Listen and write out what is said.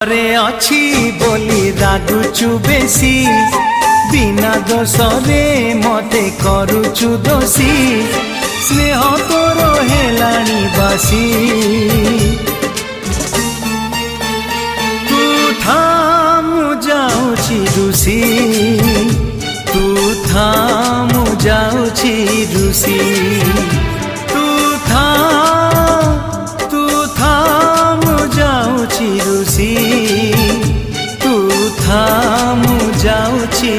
रे अच्छी बोली रागुचु बेसी बिना दोषरे मते करुचु दोषी स्नेह तोर हेलाणी बासी तू था मु जाऊची रुसी तू था मु जाऊची रुसी तू था मु जाऊची रुसी तू था मु जाऊची